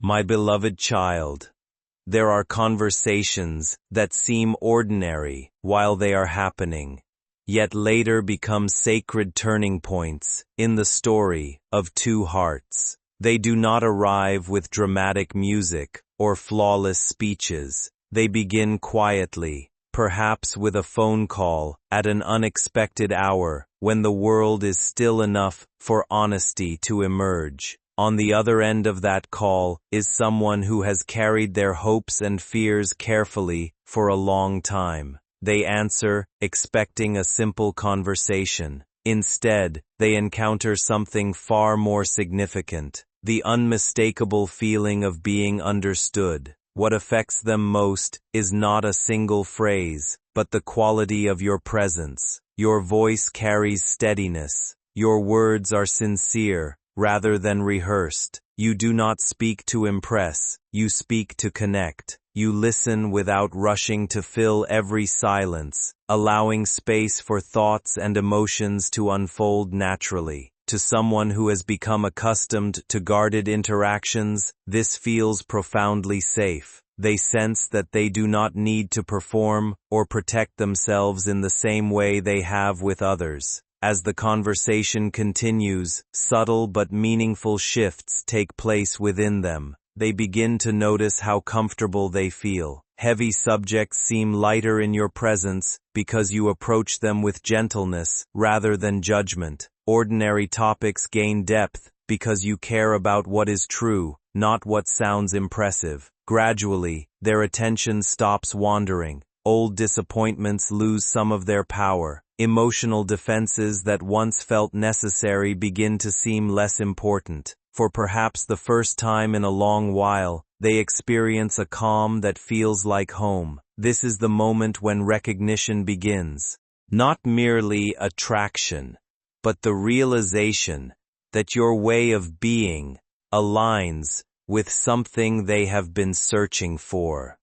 My beloved child, there are conversations that seem ordinary while they are happening, yet later become sacred turning points in the story of two hearts. They do not arrive with dramatic music or flawless speeches. They begin quietly, perhaps with a phone call at an unexpected hour when the world is still enough for honesty to emerge. On the other end of that call is someone who has carried their hopes and fears carefully for a long time. They answer, expecting a simple conversation. Instead, they encounter something far more significant, the unmistakable feeling of being understood. What affects them most is not a single phrase, but the quality of your presence. Your voice carries steadiness. Your words are sincere, rather than rehearsed. You do not speak to impress, you speak to connect. You listen without rushing to fill every silence, allowing space for thoughts and emotions to unfold naturally. To someone who has become accustomed to guarded interactions, this feels profoundly safe. They sense that they do not need to perform or protect themselves in the same way they have with others. As the conversation continues, subtle but meaningful shifts take place within them. They begin to notice how comfortable they feel. Heavy subjects seem lighter in your presence because you approach them with gentleness rather than judgment. Ordinary topics gain depth because you care about what is true, not what sounds impressive. Gradually, their attention stops wandering. Old disappointments lose some of their power. Emotional defenses that once felt necessary begin to seem less important. For perhaps the first time in a long while, they experience a calm that feels like home. This is the moment when recognition begins. Not merely attraction, but the realization that your way of being aligns with something they have been searching for.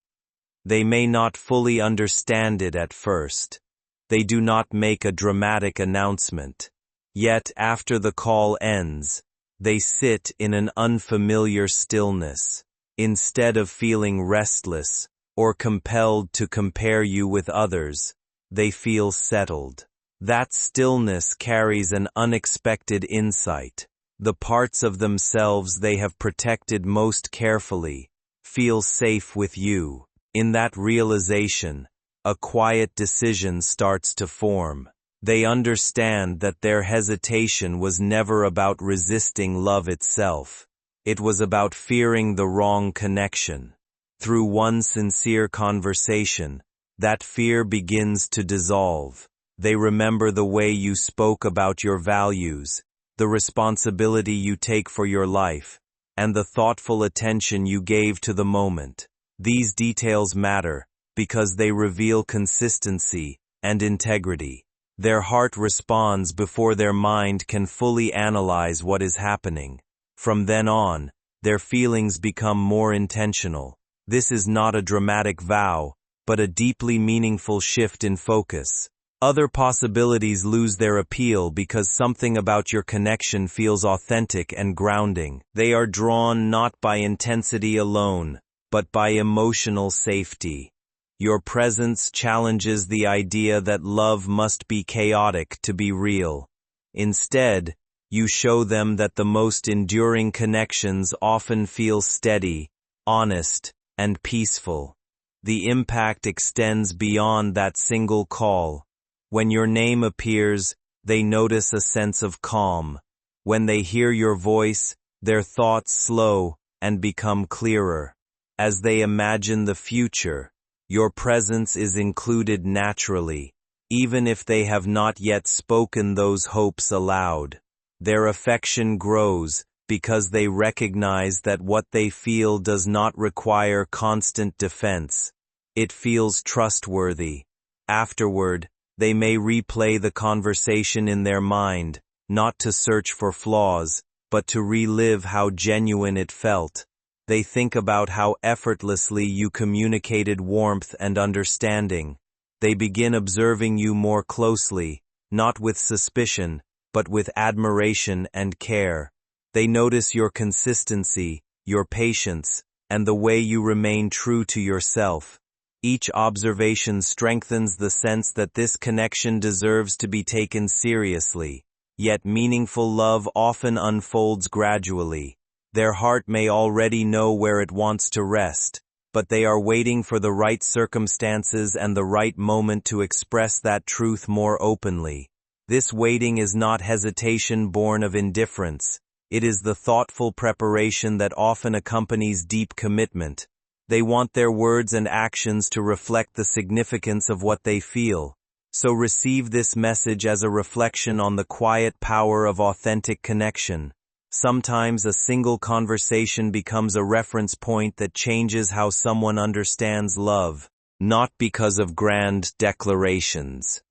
They may not fully understand it at first. They do not make a dramatic announcement. Yet after the call ends, they sit in an unfamiliar stillness. Instead of feeling restless or compelled to compare you with others, they feel settled. That stillness carries an unexpected insight. The parts of themselves they have protected most carefully feel safe with you. In that realization, a quiet decision starts to form. They understand that their hesitation was never about resisting love itself. It was about fearing the wrong connection. Through one sincere conversation, that fear begins to dissolve. They remember the way you spoke about your values, the responsibility you take for your life, and the thoughtful attention you gave to the moment. These details matter because they reveal consistency and integrity. Their heart responds before their mind can fully analyze what is happening. From then on, their feelings become more intentional. This is not a dramatic vow, but a deeply meaningful shift in focus. Other possibilities lose their appeal because something about your connection feels authentic and grounding. They are drawn not by intensity alone, but by emotional safety. Your presence challenges the idea that love must be chaotic to be real. Instead, you show them that the most enduring connections often feel steady, honest, and peaceful. The impact extends beyond that single call. When your name appears, they notice a sense of calm. When they hear your voice, their thoughts slow and become clearer. As they imagine the future, your presence is included naturally, even if they have not yet spoken those hopes aloud. Their affection grows because they recognize that what they feel does not require constant defense. It feels trustworthy. Afterward, they may replay the conversation in their mind, not to search for flaws, but to relive how genuine it felt. They think about how effortlessly you communicated warmth and understanding. They begin observing you more closely, not with suspicion, but with admiration and care. They notice your consistency, your patience, and the way you remain true to yourself. Each observation strengthens the sense that this connection deserves to be taken seriously. Yet meaningful love often unfolds gradually. Their heart may already know where it wants to rest, but they are waiting for the right circumstances and the right moment to express that truth more openly. This waiting is not hesitation born of indifference. It is the thoughtful preparation that often accompanies deep commitment. They want their words and actions to reflect the significance of what they feel. So receive this message as a reflection on the quiet power of authentic connection. Sometimes a single conversation becomes a reference point that changes how someone understands love, not because of grand declarations,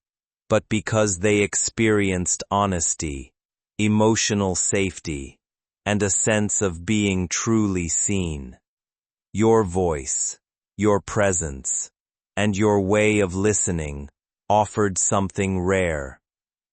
but because they experienced honesty, emotional safety, and a sense of being truly seen. Your voice, your presence, and your way of listening offered something rare,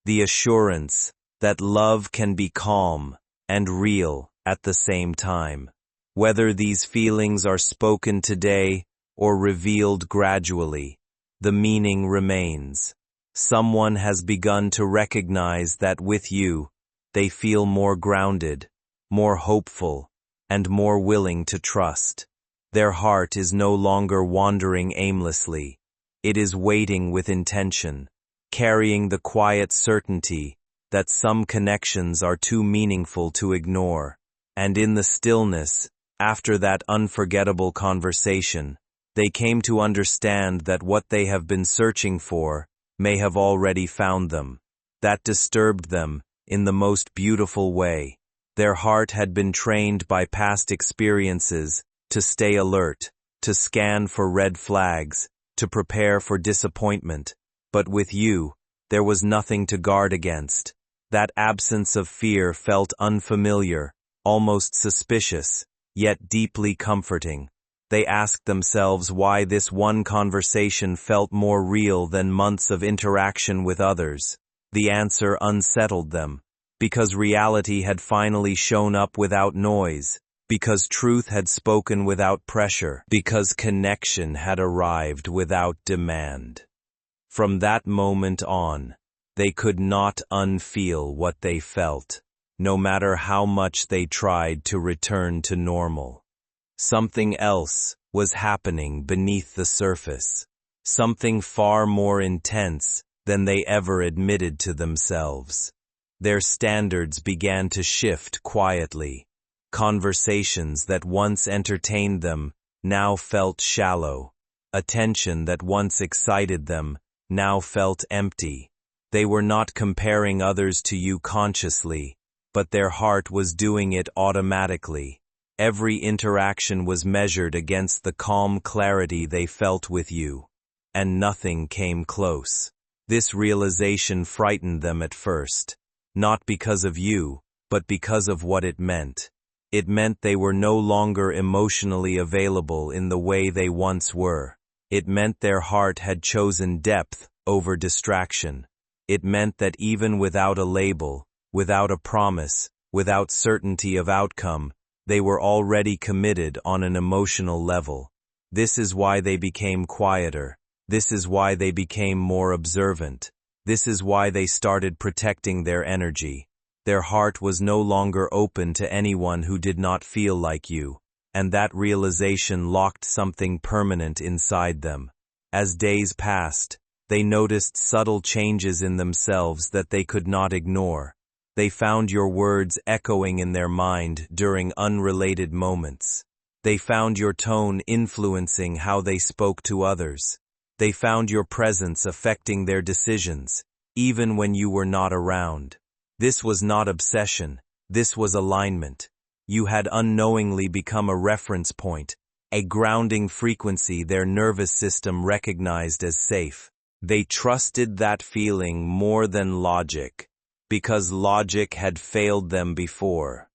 the assurance that love can be calm and real at the same time. Whether these feelings are spoken today or revealed gradually, the meaning remains. Someone has begun to recognize that with you, they feel more grounded, more hopeful, and more willing to trust. Their heart is no longer wandering aimlessly. It is waiting with intention, carrying the quiet certainty that some connections are too meaningful to ignore. And in the stillness, after that unforgettable conversation, they came to understand that what they have been searching for may have already found them. That disturbed them in the most beautiful way. Their heart had been trained by past experiences to stay alert, to scan for red flags, to prepare for disappointment. But with you, there was nothing to guard against. That absence of fear felt unfamiliar, almost suspicious, yet deeply comforting. They asked themselves why this one conversation felt more real than months of interaction with others. The answer unsettled them, because reality had finally shown up without noise, because truth had spoken without pressure, because connection had arrived without demand. From that moment on, they could not unfeel what they felt, no matter how much they tried to return to normal. Something else was happening beneath the surface, something far more intense than they ever admitted to themselves. Their standards began to shift quietly. Conversations that once entertained them now felt shallow. Attention that once excited them now felt empty. They were not comparing others to you consciously, but their heart was doing it automatically. Every interaction was measured against the calm clarity they felt with you, and nothing came close. This realization frightened them at first, not because of you, but because of what it meant. It meant they were no longer emotionally available in the way they once were. It meant their heart had chosen depth over distraction. It meant that even without a label, without a promise, without certainty of outcome, they were already committed on an emotional level. This is why they became quieter. This is why they became more observant. This is why they started protecting their energy. Their heart was no longer open to anyone who did not feel like you, and that realization locked something permanent inside them. As days passed, they noticed subtle changes in themselves that they could not ignore. They found your words echoing in their mind during unrelated moments. They found your tone influencing how they spoke to others. They found your presence affecting their decisions, even when you were not around. This was not obsession, this was alignment. You had unknowingly become a reference point, a grounding frequency their nervous system recognized as safe. They trusted that feeling more than logic, because logic had failed them before.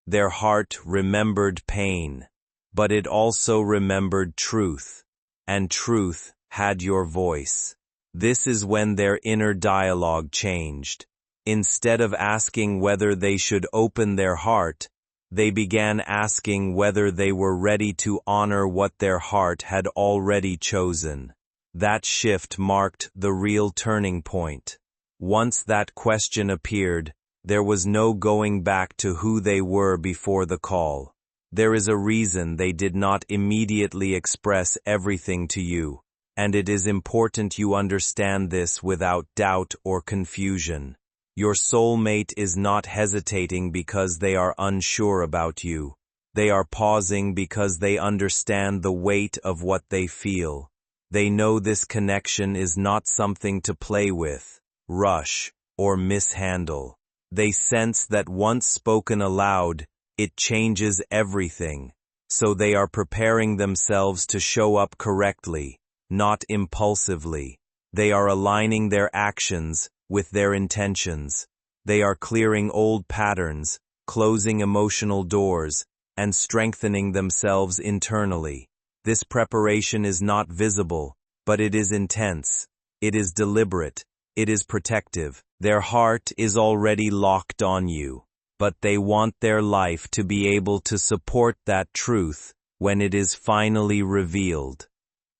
Their heart remembered pain, but it also remembered truth, and truth had your voice. This is when their inner dialogue changed. Instead of asking whether they should open their heart, They began asking whether they were ready to honor what their heart had already chosen. That shift marked the real turning point. Once that question appeared, there was no going back to who they were before the call. There is a reason they did not immediately express everything to you, and it is important you understand this without doubt or confusion. Your soulmate is not hesitating because they are unsure about you. They are pausing because they understand the weight of what they feel. They know this connection is not something to play with, rush, or mishandle. They sense that once spoken aloud, it changes everything. So they are preparing themselves to show up correctly, not impulsively. They are aligning their actions with their intentions. They are clearing old patterns, closing emotional doors, and strengthening themselves internally. This preparation is not visible, but it is intense. It is deliberate. It is protective. Their heart is already locked on you, but they want their life to be able to support that truth when it is finally revealed.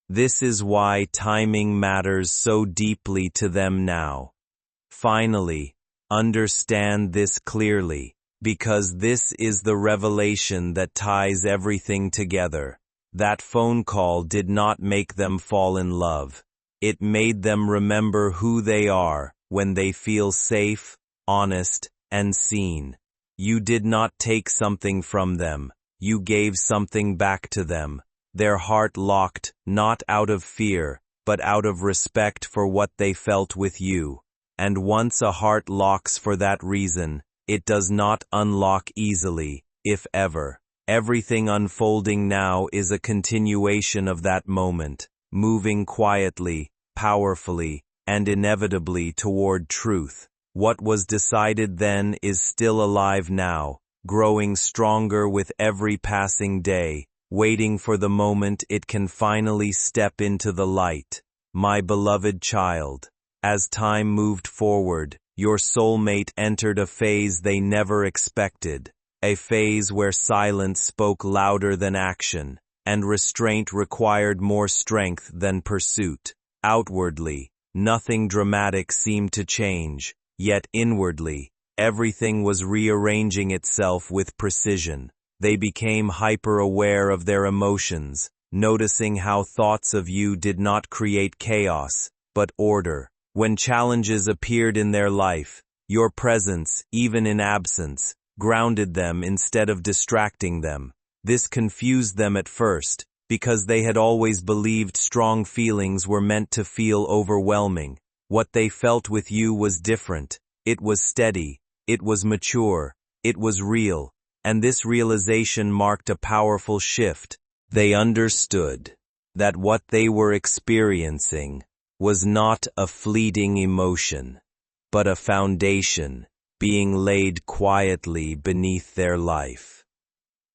This is why timing matters so deeply to them now. Finally, understand this clearly, because this is the revelation that ties everything together. That phone call did not make them fall in love. It made them remember who they are when they feel safe, honest, and seen. You did not take something from them. You gave something back to them. Their heart locked, not out of fear, but out of respect for what they felt with you. And once a heart locks for that reason, it does not unlock easily, if ever. Everything unfolding now is a continuation of that moment, moving quietly, powerfully, and inevitably toward truth. What was decided then is still alive now, growing stronger with every passing day, waiting for the moment it can finally step into the light. My beloved child, as time moved forward, your soulmate entered a phase they never expected, a phase where silence spoke louder than action, and restraint required more strength than pursuit. Outwardly, nothing dramatic seemed to change, yet inwardly, everything was rearranging itself with precision. They became hyper-aware of their emotions, noticing how thoughts of you did not create chaos, but order. When challenges appeared in their life, your presence, even in absence, grounded them instead of distracting them. This confused them at first, because they had always believed strong feelings were meant to feel overwhelming. What they felt with you was different. It was steady, it was mature, it was real, and this realization marked a powerful shift. They understood that what they were experiencing was not a fleeting emotion, but a foundation being laid quietly beneath their life.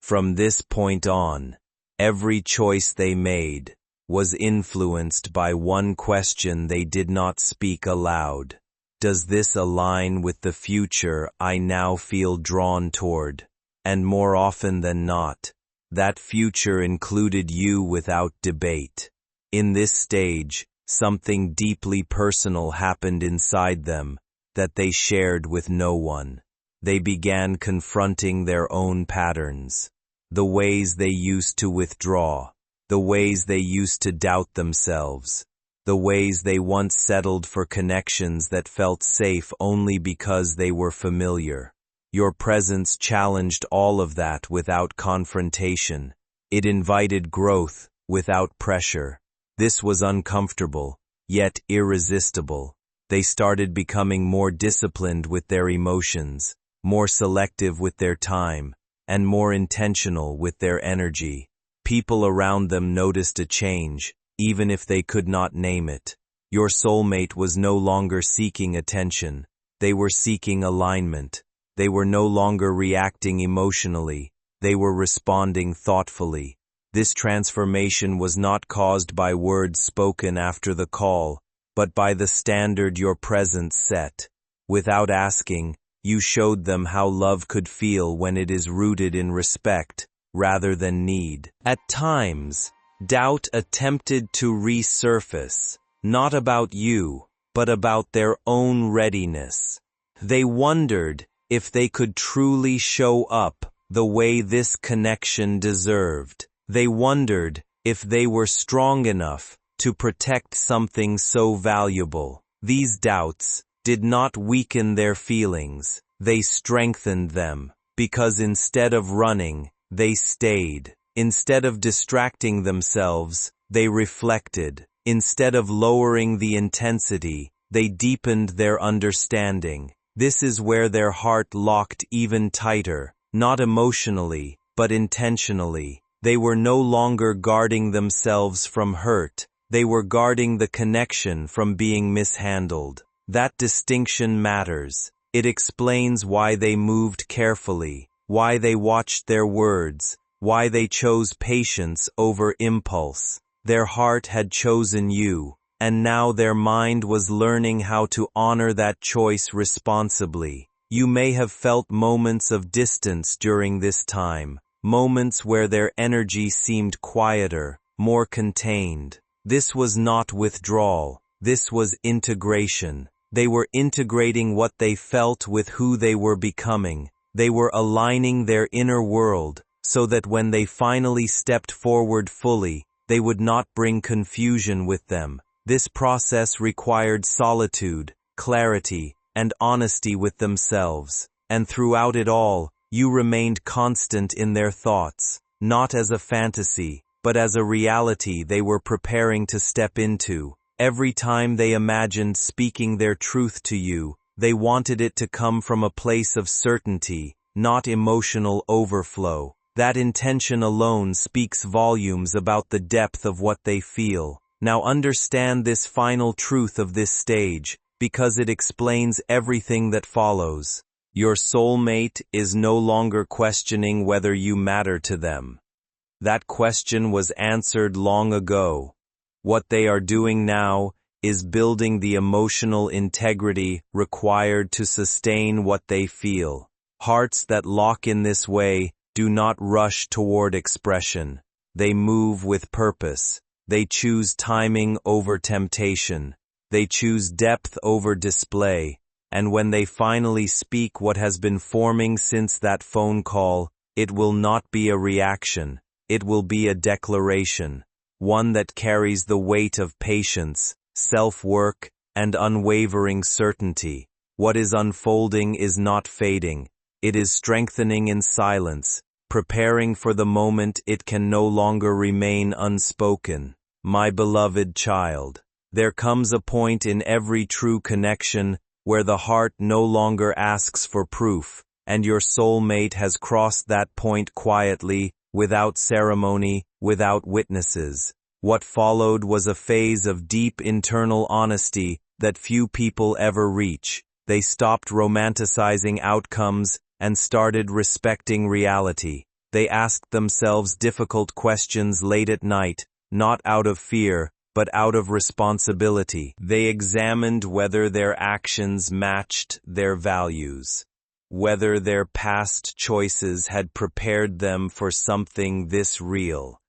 From this point on, every choice they made was influenced by one question they did not speak aloud. Does this align with the future I now feel drawn toward? And more often than not, that future included you without debate. In this stage, something deeply personal happened inside them that they shared with no one. They began confronting their own patterns, the ways they used to withdraw, the ways they used to doubt themselves, the ways they once settled for connections that felt safe only because they were familiar. Your presence challenged all of that without confrontation. It invited growth without pressure. This was uncomfortable, yet irresistible. They started becoming more disciplined with their emotions, more selective with their time, and more intentional with their energy. People around them noticed a change, even if they could not name it. Your soulmate was no longer seeking attention. They were seeking alignment. They were no longer reacting emotionally. They were responding thoughtfully. This transformation was not caused by words spoken after the call, but by the standard your presence set. Without asking, You showed them how love could feel when it is rooted in respect rather than need. At times, doubt attempted to resurface, not about you, but about their own readiness. They wondered if they could truly show up the way this connection deserved. They wondered if they were strong enough to protect something so valuable. These doubts did not weaken their feelings, they strengthened them, because instead of running, they stayed. Instead of distracting themselves, they reflected. Instead of lowering the intensity, they deepened their understanding. This is where their heart locked even tighter, not emotionally, but intentionally. They were no longer guarding themselves from hurt, they were guarding the connection from being mishandled. That distinction matters. It explains why they moved carefully, why they watched their words, why they chose patience over impulse. Their heart had chosen you, and now their mind was learning how to honor that choice responsibly. You may have felt moments of distance during this time, moments where their energy seemed quieter, more contained. This was not withdrawal, this was integration. They were integrating what they felt with who they were becoming. They were aligning their inner world, so that when they finally stepped forward fully, they would not bring confusion with them. This process required solitude, clarity, and honesty with themselves. And throughout it all, you remained constant in their thoughts, not as a fantasy, but as a reality they were preparing to step into. Every time they imagined speaking their truth to you, they wanted it to come from a place of certainty, not emotional overflow. That intention alone speaks volumes about the depth of what they feel. Now understand this final truth of this stage, because it explains everything that follows. Your soulmate is no longer questioning whether you matter to them. That question was answered long ago. What they are doing now is building the emotional integrity required to sustain what they feel. Hearts that lock in this way do not rush toward expression. They move with purpose. They choose timing over temptation. They choose depth over display. And when they finally speak what has been forming since that phone call, it will not be a reaction. It will be a declaration. One that carries the weight of patience, self-work, and unwavering certainty. What is unfolding is not fading. It is strengthening in silence, preparing for the moment it can no longer remain unspoken. My beloved child, there comes a point in every true connection where the heart no longer asks for proof, and your soulmate has crossed that point quietly, without ceremony, without witnesses. What followed was a phase of deep internal honesty that few people ever reach. They stopped romanticizing outcomes and started respecting reality. They asked themselves difficult questions late at night, not out of fear, but out of responsibility. They examined whether their actions matched their values, whether their past choices had prepared them for something this real,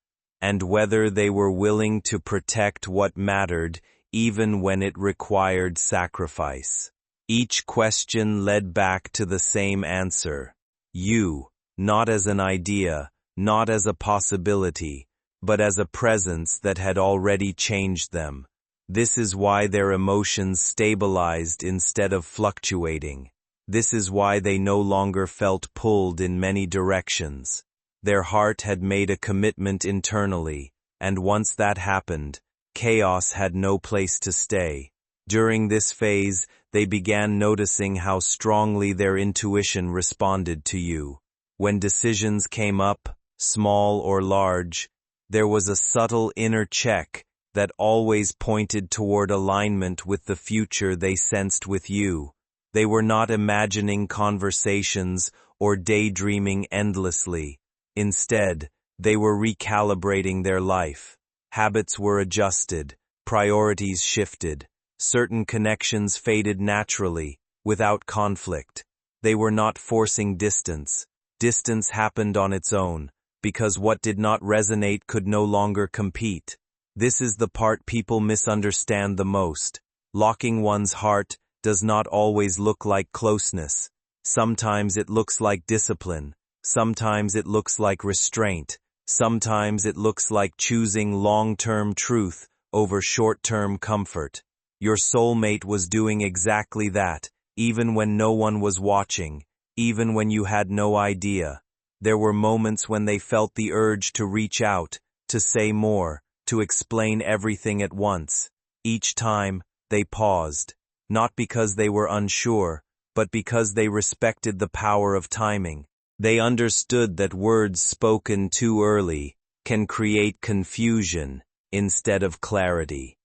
and whether they were willing to protect what mattered even when it required sacrifice. Each question led back to the same answer. You, not as an idea, not as a possibility, but as a presence that had already changed them. This is why their emotions stabilized instead of fluctuating. This is why they no longer felt pulled in many directions. Their heart had made a commitment internally, and once that happened, chaos had no place to stay. During this phase, they began noticing how strongly their intuition responded to you. When decisions came up, small or large, there was a subtle inner check that always pointed toward alignment with the future they sensed with you. They were not imagining conversations or daydreaming endlessly. Instead, they were recalibrating their life. Habits were adjusted, priorities shifted, certain connections faded naturally, without conflict. They were not forcing distance. Distance happened on its own, because what did not resonate could no longer compete. This is the part people misunderstand the most. Locking one's heart does not always look like closeness. Sometimes it looks like discipline. Sometimes it looks like restraint. Sometimes it looks like choosing long-term truth over short-term comfort. Your soulmate was doing exactly that, even when no one was watching, even when you had no idea. There were moments when they felt the urge to reach out, to say more, to explain everything at once. Each time, they paused, not because they were unsure, but because they respected the power of timing. They understood that words spoken too early can create confusion instead of clarity.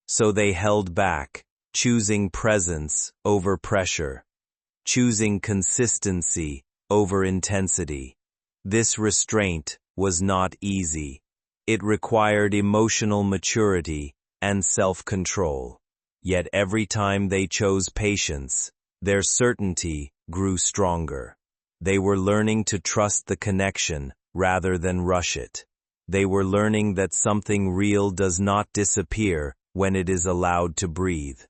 So they held back, choosing presence over pressure, choosing consistency over intensity. This restraint was not easy. It required emotional maturity and self-control. Yet every time they chose patience, their certainty grew stronger. They were learning to trust the connection rather than rush it. They were learning that something real does not disappear when it is allowed to breathe.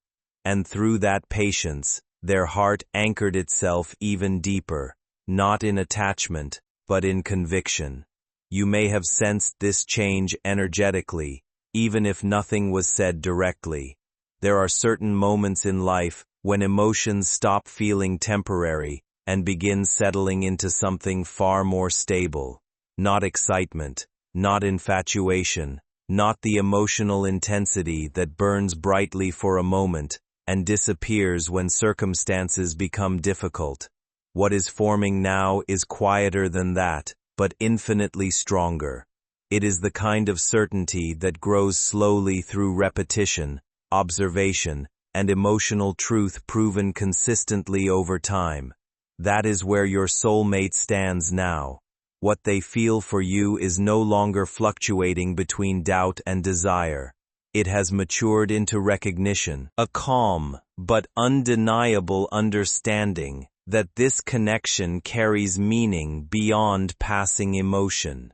And through that patience, their heart anchored itself even deeper, not in attachment, but in conviction. You may have sensed this change energetically, even if nothing was said directly. There are certain moments in life when emotions stop feeling temporary and begin settling into something far more stable. Not excitement, not infatuation, not the emotional intensity that burns brightly for a moment and disappears when circumstances become difficult. What is forming now is quieter than that, but infinitely stronger. It is the kind of certainty that grows slowly through repetition, observation, and emotional truth proven consistently over time. That is where your soulmate stands now. What they feel for you is no longer fluctuating between doubt and desire. It has matured into recognition, a calm but undeniable understanding that this connection carries meaning beyond passing emotion.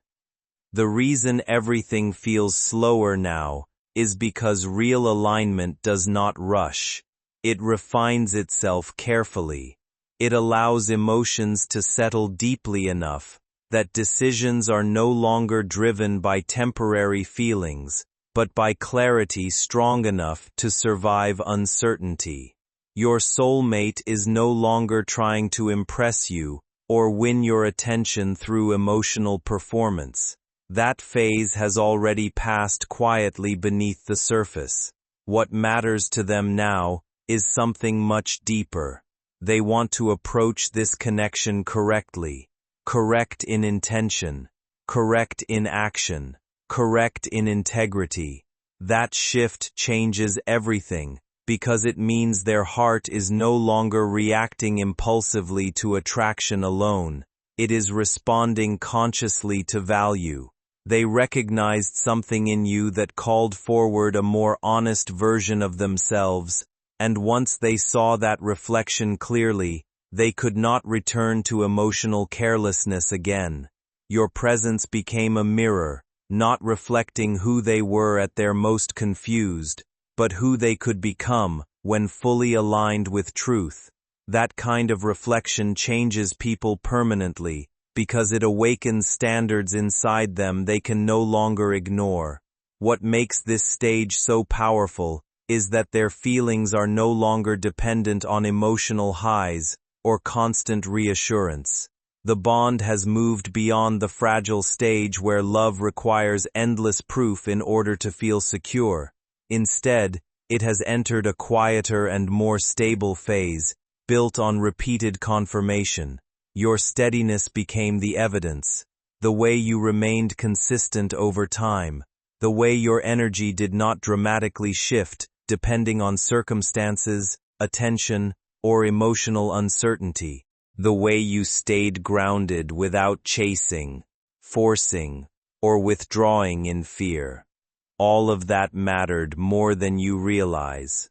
The reason everything feels slower now is because real alignment does not rush. It refines itself carefully. It allows emotions to settle deeply enough that decisions are no longer driven by temporary feelings, but by clarity strong enough to survive uncertainty. Your soulmate is no longer trying to impress you or win your attention through emotional performance. That phase has already passed quietly beneath the surface. What matters to them now is something much deeper. They want to approach this connection correctly, correct in intention, correct in action, correct in integrity. That shift changes everything, because it means their heart is no longer reacting impulsively to attraction alone. It is responding consciously to value. They recognized something in you that called forward a more honest version of themselves, and once they saw that reflection clearly, they could not return to emotional carelessness again. Your presence became a mirror, not reflecting who they were at their most confused, but who they could become when fully aligned with truth. That kind of reflection changes people permanently, because it awakens standards inside them they can no longer ignore. What makes this stage so powerful is that their feelings are no longer dependent on emotional highs or constant reassurance. The bond has moved beyond the fragile stage where love requires endless proof in order to feel secure. Instead, it has entered a quieter and more stable phase, built on repeated confirmation. Your steadiness became the evidence, the way you remained consistent over time, the way your energy did not dramatically shift depending on circumstances, attention, or emotional uncertainty, the way you stayed grounded without chasing, forcing, or withdrawing in fear. All of that mattered more than you realize.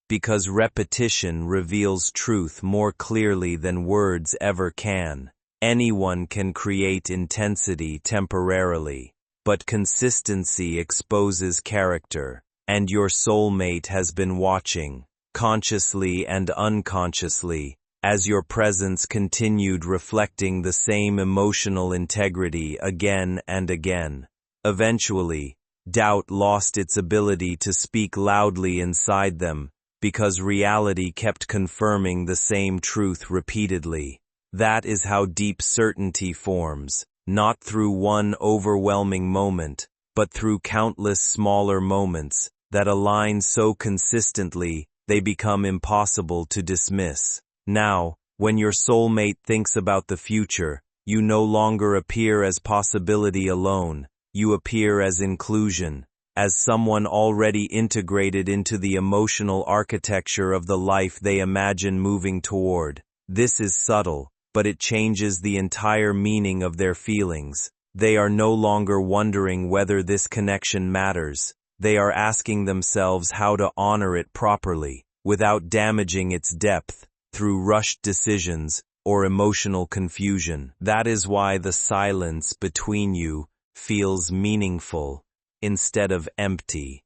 because repetition reveals truth more clearly than words ever can. Anyone can create intensity temporarily, but consistency exposes character, and your soulmate has been watching, consciously and unconsciously, as your presence continued reflecting the same emotional integrity again and again. Eventually, doubt lost its ability to speak loudly inside them, because reality kept confirming the same truth repeatedly. That is how deep certainty forms, not through one overwhelming moment, but through countless smaller moments that align so consistently they become impossible to dismiss. Now, when your soulmate thinks about the future, you no longer appear as possibility alone, you appear as inclusion, as someone already integrated into the emotional architecture of the life they imagine moving toward. This is subtle, but it changes the entire meaning of their feelings. They are no longer wondering whether this connection matters. They are asking themselves how to honor it properly, without damaging its depth, through rushed decisions or emotional confusion. That is why the silence between you feels meaningful instead of empty.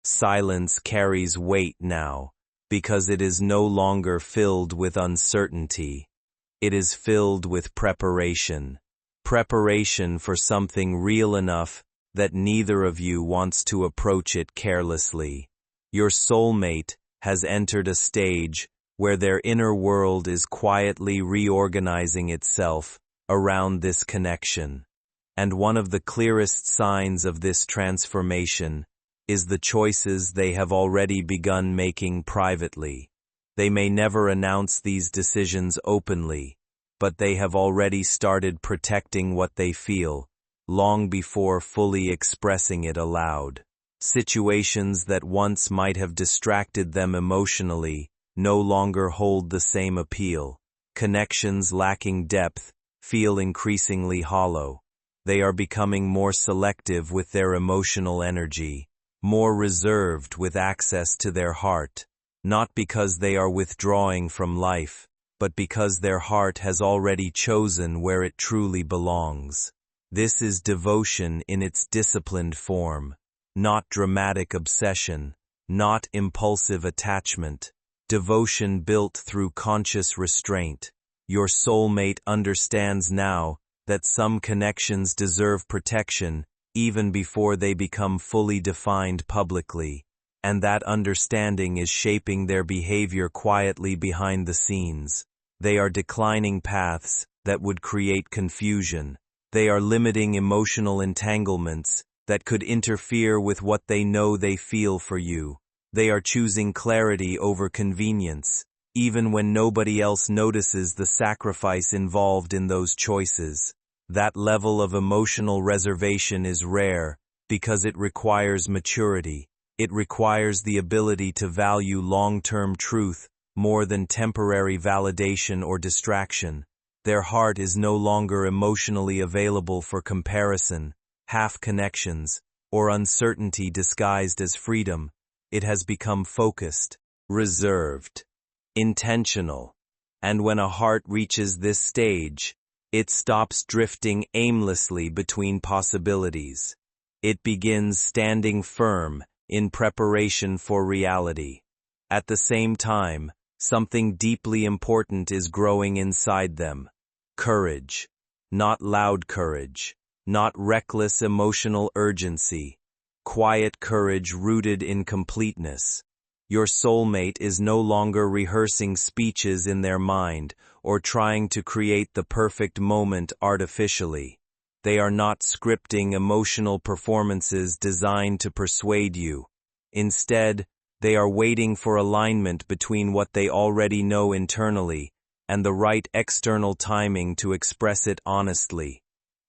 Silence carries weight now, because it is no longer filled with uncertainty. It is filled with preparation. Preparation for something real enough that neither of you wants to approach it carelessly. Your soulmate has entered a stage where their inner world is quietly reorganizing itself around this connection. And one of the clearest signs of this transformation is the choices they have already begun making privately. They may never announce these decisions openly, but they have already started protecting what they feel, long before fully expressing it aloud. Situations that once might have distracted them emotionally no longer hold the same appeal. Connections lacking depth feel increasingly hollow. They are becoming more selective with their emotional energy, more reserved with access to their heart, not because they are withdrawing from life, but because their heart has already chosen where it truly belongs. This is devotion in its disciplined form, not dramatic obsession, not impulsive attachment. Devotion built through conscious restraint. Your soulmate understands now that some connections deserve protection even before they become fully defined publicly, and that understanding is shaping their behavior quietly behind the scenes. They are declining paths that would create confusion. They are limiting emotional entanglements that could interfere with what they know they feel for you. They are choosing clarity over convenience, even when nobody else notices the sacrifice involved in those choices. That level of emotional reservation is rare because it requires maturity. It requires the ability to value long-term truth more than temporary validation or distraction. Their heart is no longer emotionally available for comparison, half connections, or uncertainty disguised as freedom. It has become focused, reserved, intentional. And when a heart reaches this stage, it stops drifting aimlessly between possibilities. It begins standing firm in preparation for reality. At the same time, something deeply important is growing inside them. Courage. Not loud courage. Not reckless emotional urgency. Quiet courage rooted in completeness. Your soulmate is no longer rehearsing speeches in their mind or trying to create the perfect moment artificially. They are not scripting emotional performances designed to persuade you. Instead, they are waiting for alignment between what they already know internally and the right external timing to express it honestly.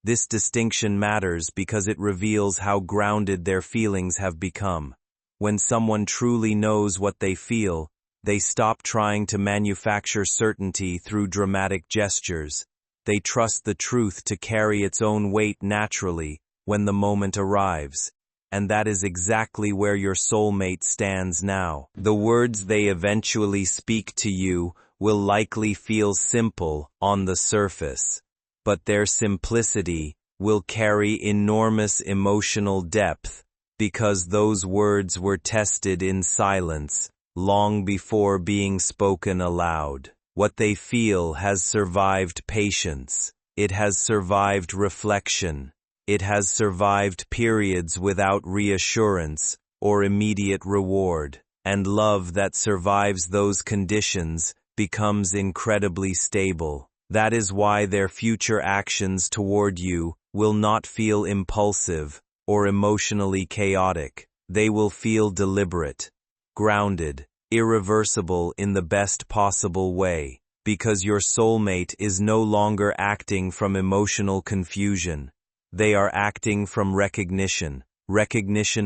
This distinction matters because it reveals how grounded their feelings have become. When someone truly knows what they feel, they stop trying to manufacture certainty through dramatic gestures. They trust the truth to carry its own weight naturally when the moment arrives. and that is exactly where your soulmate stands now. The words they eventually speak to you will likely feel simple on the surface, but their simplicity will carry enormous emotional depth because those words were tested in silence long before being spoken aloud. What they feel has survived patience. It has survived reflection. It has survived periods without reassurance or immediate reward. And love that survives those conditions becomes incredibly stable. That is why their future actions toward you will not feel impulsive or emotionally chaotic. They will feel deliberate, grounded, irreversible in the best possible way, because your soulmate is no longer acting from emotional confusion. They are acting from recognition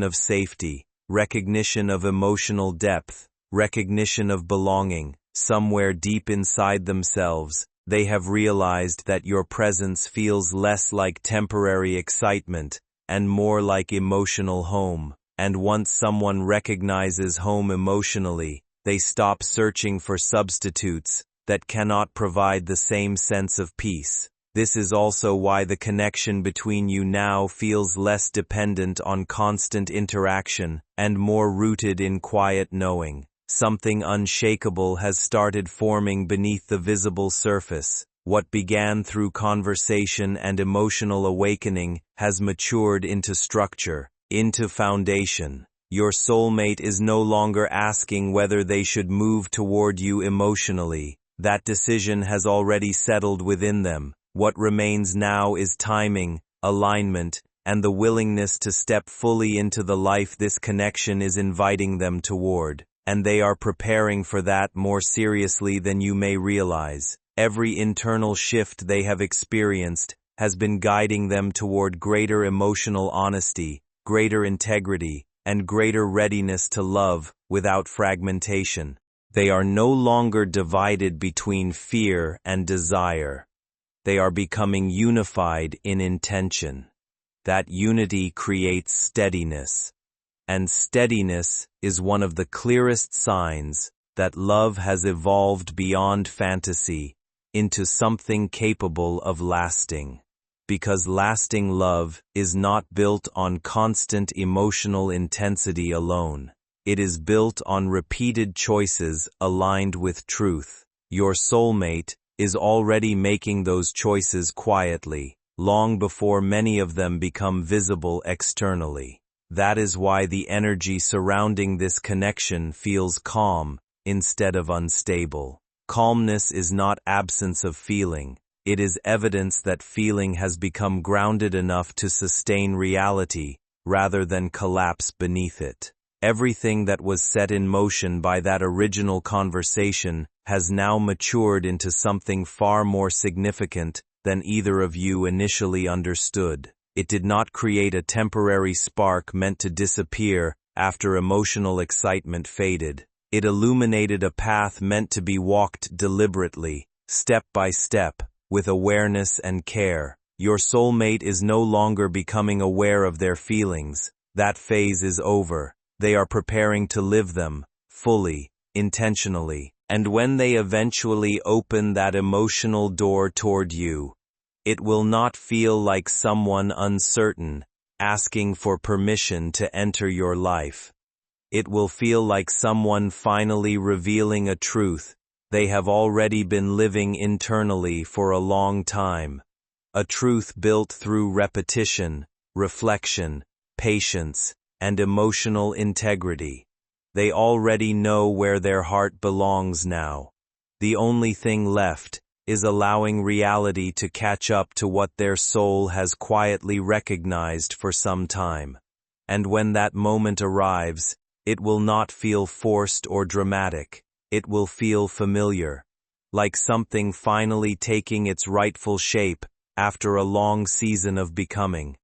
of safety, recognition of emotional depth, recognition of belonging. Somewhere deep inside themselves, they have realized that your presence feels less like temporary excitement and more like emotional home. And once someone recognizes home emotionally, they stop searching for substitutes that cannot provide the same sense of peace. This is also why the connection between you now feels less dependent on constant interaction and more rooted in quiet knowing. Something unshakable has started forming beneath the visible surface. What began through conversation and emotional awakening has matured into structure, into foundation. Your soulmate is no longer asking whether they should move toward you emotionally. That decision has already settled within them. What remains now is timing, alignment, and the willingness to step fully into the life this connection is inviting them toward. And they are preparing for that more seriously than you may realize. Every internal shift they have experienced has been guiding them toward greater emotional honesty, greater integrity, and greater readiness to love without fragmentation. They are no longer divided between fear and desire. They are becoming unified in intention. That unity creates steadiness. And steadiness is one of the clearest signs that love has evolved beyond fantasy into something capable of lasting. Because lasting love is not built on constant emotional intensity alone. It is built on repeated choices aligned with truth. Your soulmate is already making those choices quietly, long before many of them become visible externally. That is why the energy surrounding this connection feels calm instead of unstable. Calmness is not absence of feeling. It is evidence that feeling has become grounded enough to sustain reality rather than collapse beneath it. Everything that was set in motion by that original conversation has now matured into something far more significant than either of you initially understood. It did not create a temporary spark meant to disappear after emotional excitement faded. It illuminated a path meant to be walked deliberately, step by step, with awareness and care. Your soulmate is no longer becoming aware of their feelings. That phase is over. They are preparing to live them, fully, intentionally. And when they eventually open that emotional door toward you, it will not feel like someone uncertain asking for permission to enter your life. It will feel like someone finally revealing a truth they have already been living internally for a long time. A truth built through repetition, reflection, patience, and emotional integrity. They already know where their heart belongs now. The only thing left is allowing reality to catch up to what their soul has quietly recognized for some time. And when that moment arrives, it will not feel forced or dramatic. It will feel familiar, like something finally taking its rightful shape after a long season of becoming.